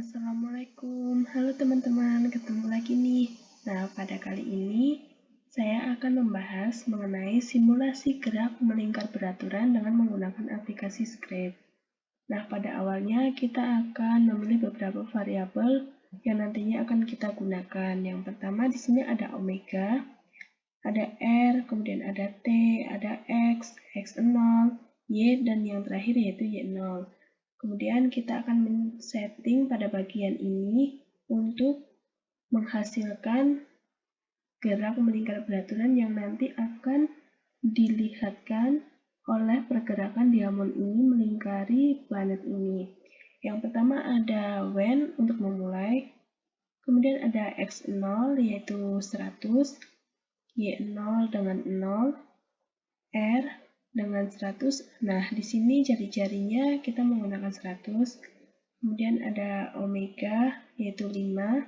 Assalamualaikum, halo teman-teman, ketemu lagi nih. Nah, pada kali ini saya akan membahas mengenai simulasi gerak melingkar beraturan dengan menggunakan aplikasi Scratch. Nah, pada awalnya kita akan memilih beberapa variabel yang nantinya akan kita gunakan. Yang pertama di sini ada omega, ada R, kemudian ada T, ada X, X0, Y, dan yang terakhir yaitu Y0. Kemudian kita akan men-setting pada bagian ini untuk menghasilkan gerak melingkar beraturan yang nanti akan dilihatkan oleh pergerakan diamond ini melingkari planet ini. Yang pertama ada when untuk memulai, kemudian ada X0 yaitu 100, Y0 dengan 0, R dengan 100. Nah, di sini jari-jarinya kita menggunakan 100. Kemudian ada omega yaitu 5.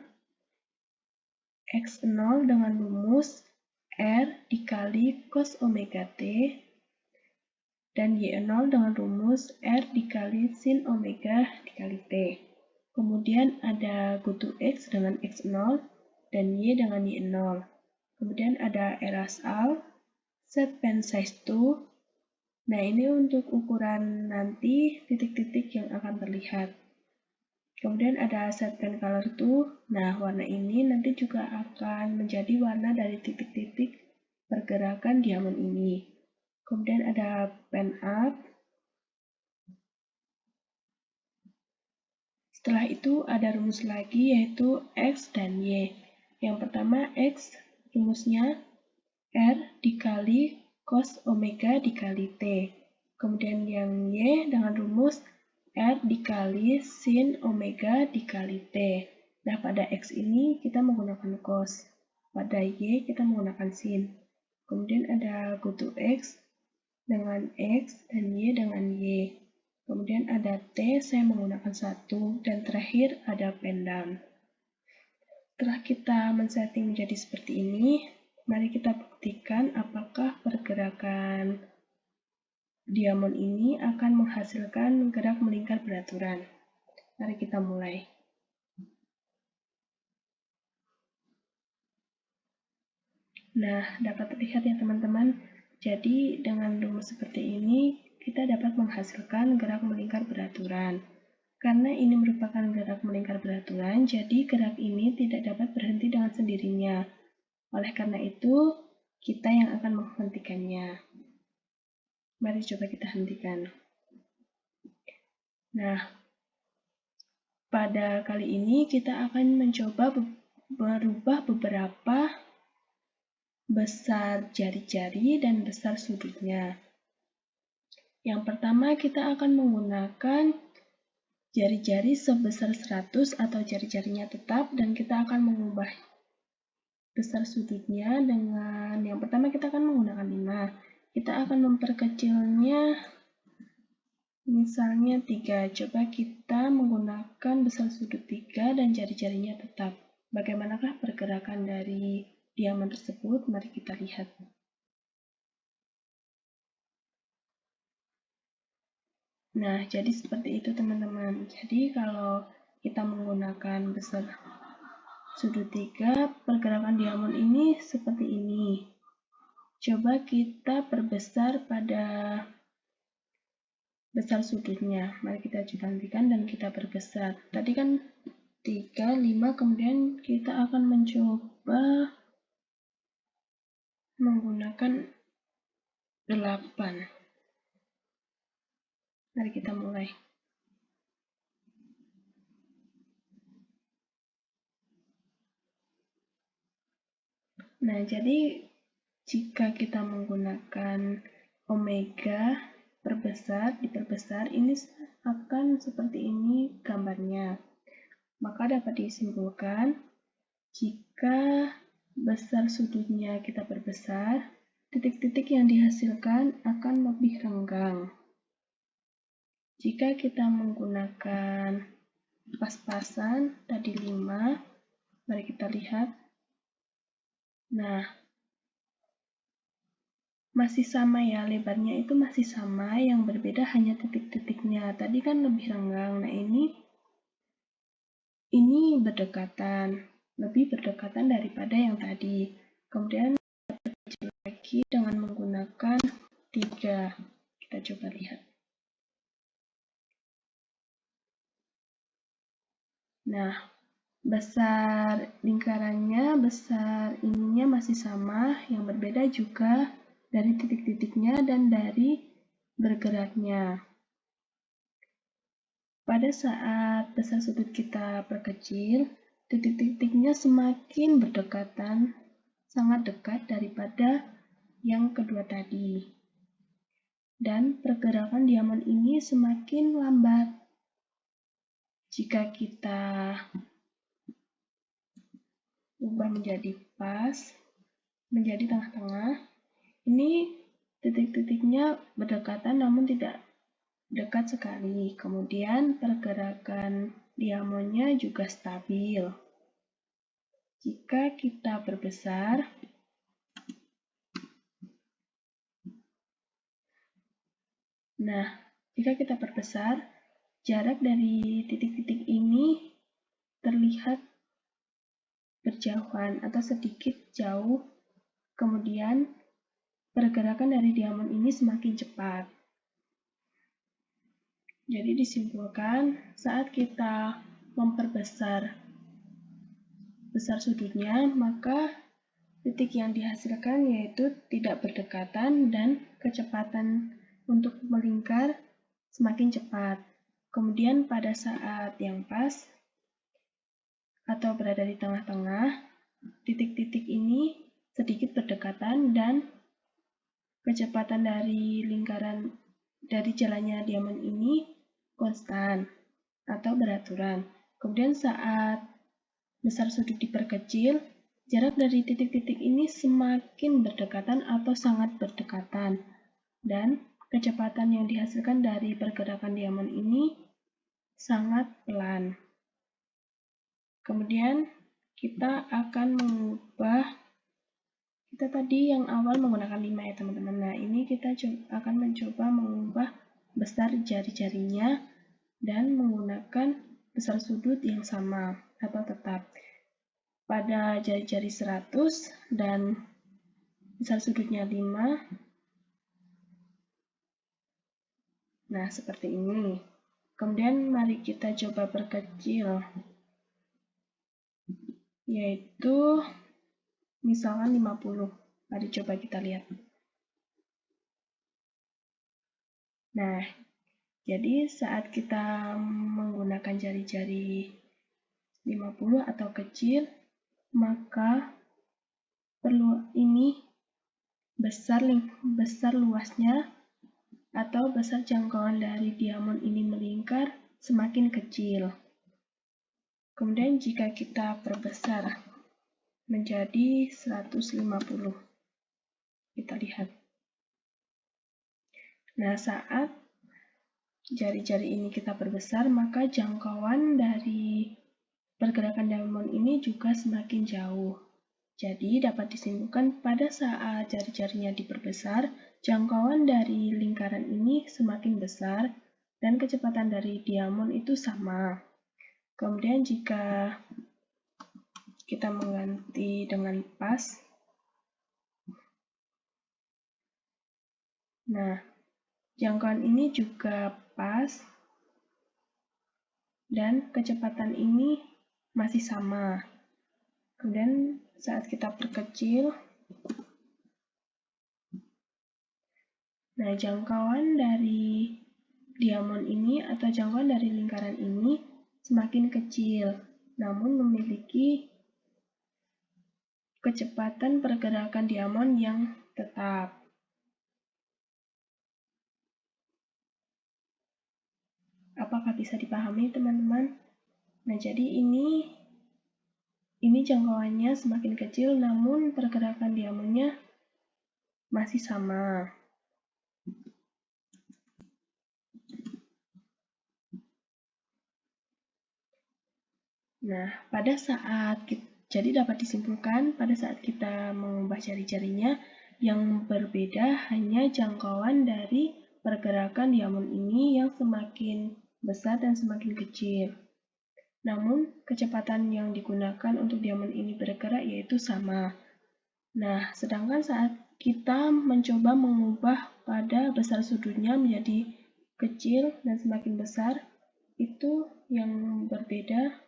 X0 dengan rumus R dikali cos omega T. Dan Y0 dengan rumus R dikali sin omega dikali T. Kemudian ada goto X dengan X0 dan Y dengan Y0. Kemudian ada erasal, set pen size to. Nah, ini untuk ukuran nanti titik-titik yang akan terlihat. Kemudian ada set pen color to. Nah, warna ini nanti juga akan menjadi warna dari titik-titik pergerakan diamond ini. Kemudian ada pen up. Setelah itu ada rumus lagi yaitu X dan Y. Yang pertama X rumusnya R dikali cos omega dikali T. Kemudian yang Y dengan rumus R dikali sin omega dikali T. Nah, pada X ini kita menggunakan cos. Pada Y kita menggunakan sin. Kemudian ada goto X dengan X dan Y dengan Y. Kemudian ada T, saya menggunakan 1. Dan terakhir ada pen down. Setelah kita men-setting menjadi seperti ini, mari kita buktikan apakah pergerakan diamond ini akan menghasilkan gerak melingkar beraturan. Mari kita mulai. Nah, dapat terlihat ya teman-teman. Jadi dengan rumus seperti ini, kita dapat menghasilkan gerak melingkar beraturan. Karena ini merupakan gerak melingkar beraturan, jadi gerak ini tidak dapat berhenti dengan sendirinya. Oleh karena itu, kita yang akan menghentikannya. Mari coba kita hentikan. Nah, pada kali ini kita akan mencoba merubah beberapa besar jari-jari dan besar sudutnya. Yang pertama kita akan menggunakan jari-jari sebesar 100 atau jari-jarinya tetap, dan kita akan mengubah besar sudutnya dengan yang pertama kita akan menggunakan 5. Kita akan memperkecilnya misalnya 3. Coba kita menggunakan besar sudut 3 dan jari-jarinya tetap. Bagaimanakah pergerakan dari diamond tersebut? Mari kita lihat. Nah, jadi seperti itu teman-teman. Jadi kalau kita menggunakan besar sudut 3, pergerakan diamond ini seperti ini. Coba kita perbesar pada besar sudutnya. Mari kita gantikan dan kita perbesar. Tadi kan 3, 5, kemudian kita akan mencoba menggunakan 8. Mari kita mulai. Nah, jadi jika kita menggunakan omega diperbesar, ini akan seperti ini gambarnya. Maka dapat disimpulkan, jika besar sudutnya kita perbesar, titik-titik yang dihasilkan akan lebih renggang. Jika kita menggunakan pas-pasan, tadi 5, mari kita lihat. Nah, masih sama ya, lebarnya itu masih sama, yang berbeda hanya titik-titiknya. Tadi kan lebih renggang, nah ini ini berdekatan, lebih berdekatan daripada yang tadi. Kemudian lagi dengan menggunakan 3. Kita coba lihat. Nah, besar lingkarannya, besar ininya masih sama, yang berbeda juga dari titik-titiknya dan dari bergeraknya. Pada saat besar sudut kita perkecil, titik-titiknya semakin berdekatan, sangat dekat daripada yang kedua tadi. Dan pergerakan diamond ini semakin lambat. Jika kita ubah menjadi pas, menjadi tengah-tengah, ini titik-titiknya berdekatan namun tidak dekat sekali. Kemudian pergerakan diamondnya juga stabil. Jika kita perbesar, jarak dari titik-titik ini terlihat berjauhan atau sedikit jauh. Kemudian pergerakan dari diamond ini semakin cepat. Jadi disimpulkan, saat kita memperbesar besar sudutnya, maka titik yang dihasilkan yaitu tidak berdekatan dan kecepatan untuk melingkar semakin cepat. Kemudian pada saat yang pas atau berada di tengah-tengah, titik-titik ini sedikit berdekatan dan kecepatan dari lingkaran dari jalannya diamond ini konstan atau beraturan. Kemudian saat besar sudut diperkecil, jarak dari titik-titik ini semakin berdekatan atau sangat berdekatan, dan kecepatan yang dihasilkan dari pergerakan diamond ini sangat pelan. Kemudian kita akan mengubah, kita tadi yang awal menggunakan 5 ya teman-teman. Nah, ini kita akan mencoba mengubah besar jari-jarinya dan menggunakan besar sudut yang sama atau tetap. Pada jari-jari 100 dan besar sudutnya 5. Nah, seperti ini. Kemudian mari kita coba perkecil, yaitu misalkan 50. Mari coba kita lihat. Nah, jadi saat kita menggunakan jari-jari 50 atau kecil, maka perlu ini besar luasnya atau besar jangkauan dari diamond ini melingkar semakin kecil. Kemudian jika kita perbesar menjadi 150, kita lihat. Nah, saat jari-jari ini kita perbesar, maka jangkauan dari pergerakan diamond ini juga semakin jauh. Jadi dapat disimpulkan pada saat jari-jarinya diperbesar, jangkauan dari lingkaran ini semakin besar dan kecepatan dari diamond itu sama. Kemudian jika kita mengganti dengan pas, nah jangkauan ini juga pas dan kecepatan ini masih sama. Kemudian saat kita perkecil, nah jangkauan dari diamond ini atau jangkauan dari lingkaran ini semakin kecil, namun memiliki kecepatan pergerakan diamond yang tetap. Apakah bisa dipahami teman-teman? Nah, jadi ini jangkauannya semakin kecil namun pergerakan diamondnya masih sama. Nah, jadi dapat disimpulkan pada saat kita mengubah jari-jarinya, yang berbeda hanya jangkauan dari pergerakan diamond ini yang semakin besar dan semakin kecil. Namun, kecepatan yang digunakan untuk diamond ini bergerak yaitu sama. Nah, sedangkan saat kita mencoba mengubah pada besar sudutnya menjadi kecil dan semakin besar, itu yang berbeda.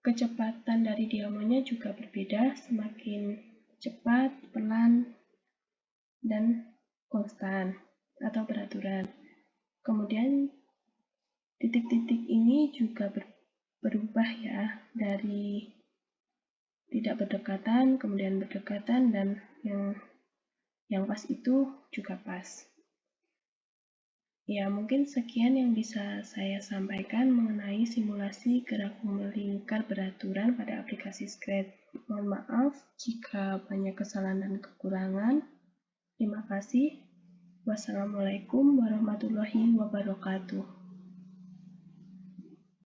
Kecepatan dari diamondnya juga berbeda, semakin cepat, pelan, dan konstan atau beraturan. Kemudian titik-titik ini juga berubah ya, dari tidak berdekatan, kemudian berdekatan, dan yang pas itu juga pas. Ya, mungkin sekian yang bisa saya sampaikan mengenai simulasi gerak melingkar beraturan pada aplikasi Scratch. Mohon maaf jika banyak kesalahan dan kekurangan. Terima kasih. Wassalamualaikum warahmatullahi wabarakatuh.